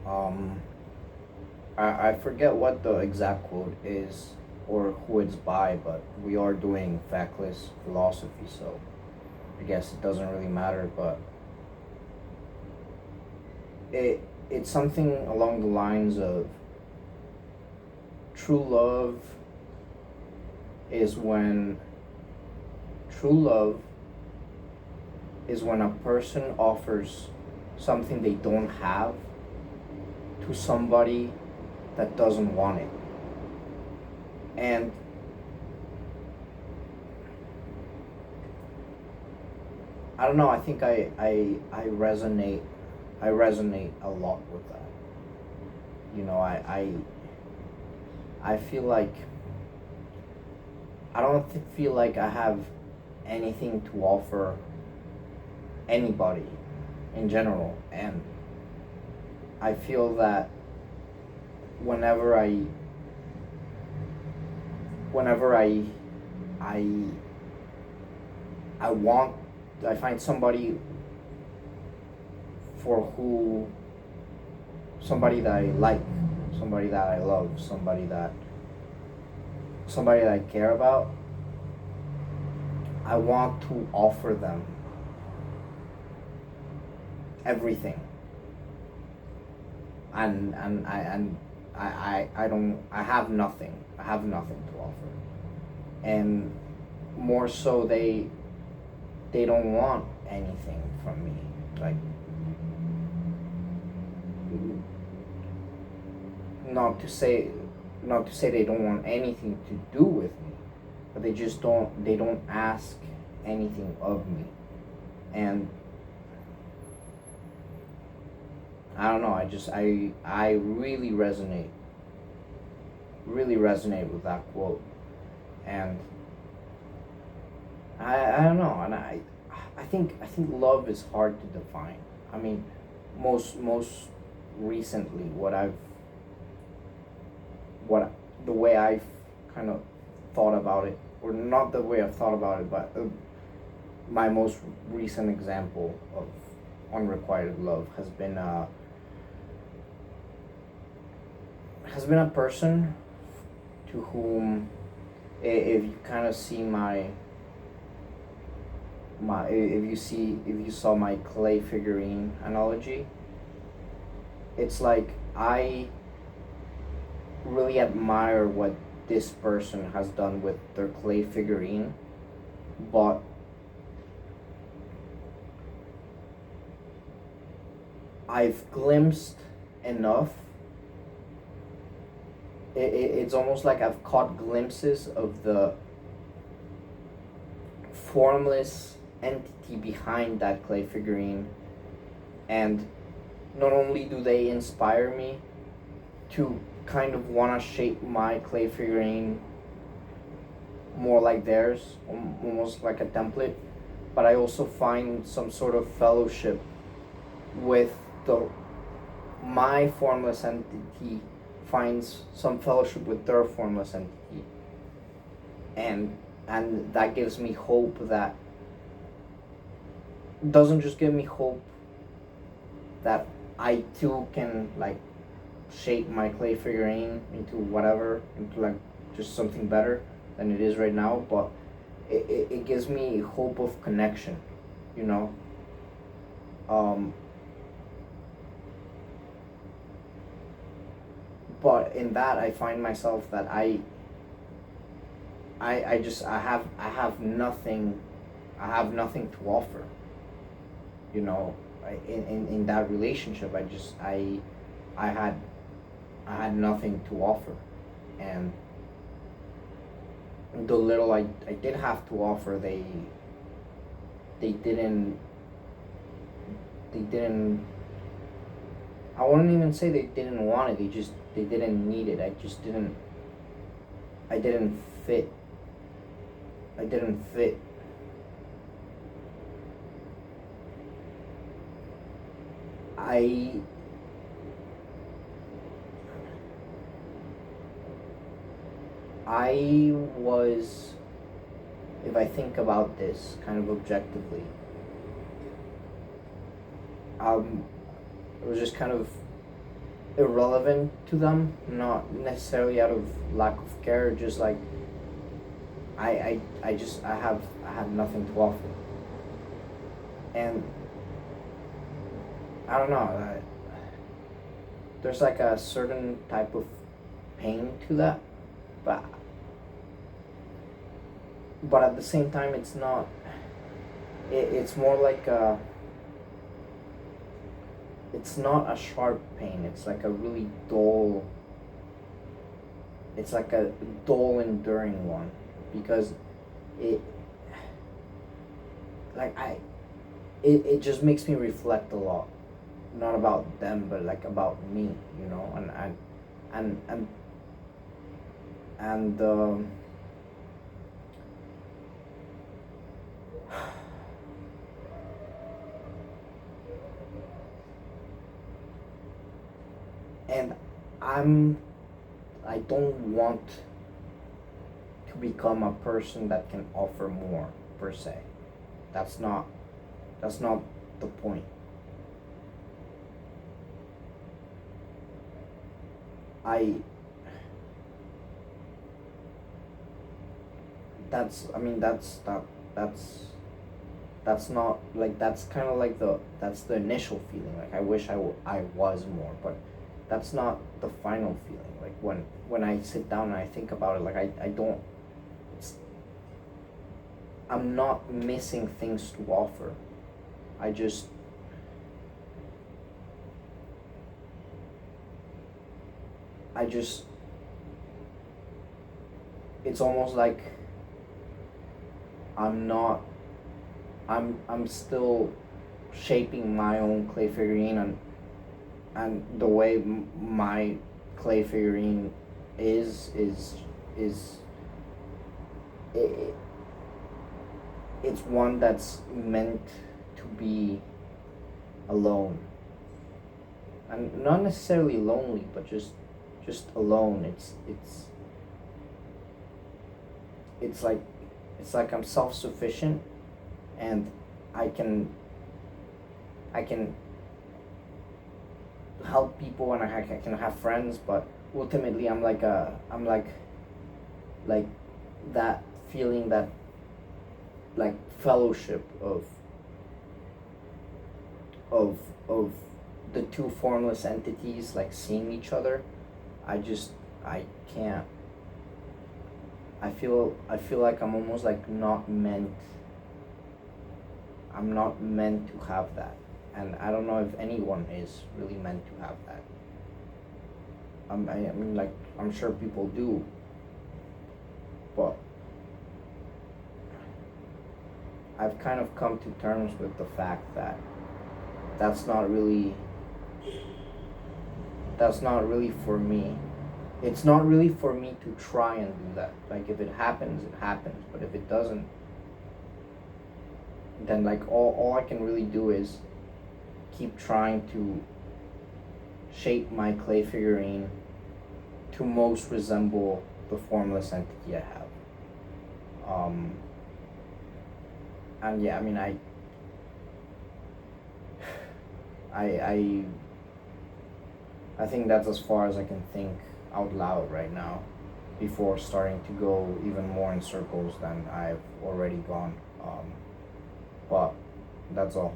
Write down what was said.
Um, I forget what the exact quote is or who it's by, but we are doing factless philosophy, so I guess it doesn't really matter. But it's something along the lines of true love is when true love is when a person offers something they don't have to somebody that doesn't want it. And I don't know, I think I resonate a lot with that. You know, I feel like I don't feel like I have anything to offer anybody in general, and I feel that whenever I whenever I I want I find for who somebody that I like, somebody that I love, somebody that I care about, I want to offer them everything. And I have nothing. I have nothing to offer. And more so they don't want anything from me. Like, not to say they don't want anything to do with me, but they don't ask anything of me. And I don't know, I really resonate with that quote. And I don't know, and I think love is hard to define. I mean, most recently, what the way I've kind of thought about it, or not the way I've thought about it, but my most recent example of unrequited love has been a person to whom, if you kind of see if you saw my clay figurine analogy, it's like I really admire what this person has done with their clay figurine, but I've glimpsed enough. It's almost like I've caught glimpses of the formless entity behind that clay figurine, and not only do they inspire me to kind of want to shape my clay figurine more like theirs, almost like a template, but I also find some sort of fellowship with the my formless entity finds some fellowship with their formless entity, and that gives me hope. That doesn't just give me hope that I too can, like, shape my clay figurine into like just something better than it is right now, but it gives me hope of connection, you know. um but in that, I find myself that I have nothing to offer, you know. In that relationship, I had nothing to offer. And the little I did have to offer, they didn't I wouldn't even say they didn't want it, they didn't need it. I didn't fit. I didn't fit. I I was, if I think about this kind of objectively, um, it was just kind of irrelevant to them, not necessarily out of lack of care, just like I have nothing to offer. And I don't know, there's like a certain type of pain to that, but at the same time it's not, it's more like a, it's not a sharp pain, it's like a really dull, it's like a dull enduring one, because it, like it just makes me reflect a lot, not about them but like about me, you know. And and and I don't want to become a person that can offer more, per se. That's not the point. I that's I mean that's not like, that's kind of like that's the initial feeling, like I wish I was more, but that's not the final feeling. Like when I sit down and I think about it, like I don't, it's, I'm not missing things to offer. I just, it's almost like I'm not, I'm still shaping my own clay figurine, and the way my clay figurine is it, it's one that's meant to be alone, and not necessarily lonely, but just alone. It's like, it's like I'm self-sufficient, and I can help people, and I can have friends, but ultimately I'm like that feeling, that like fellowship of the two formless entities like seeing each other. I can't, I feel like I'm almost like I'm not meant to have that, and I don't know if anyone is really meant to have that. I mean, like, I'm sure people do, but I've kind of come to terms with the fact that that's not really for me. It's not really for me to try and do that. Like, if it happens, it happens, but if it doesn't, then like all I can really do is keep trying to shape my clay figurine to most resemble the formless entity I have. And yeah, I mean, I think that's as far as I can think out loud right now, before starting to go even more in circles than I've already gone. But that's all.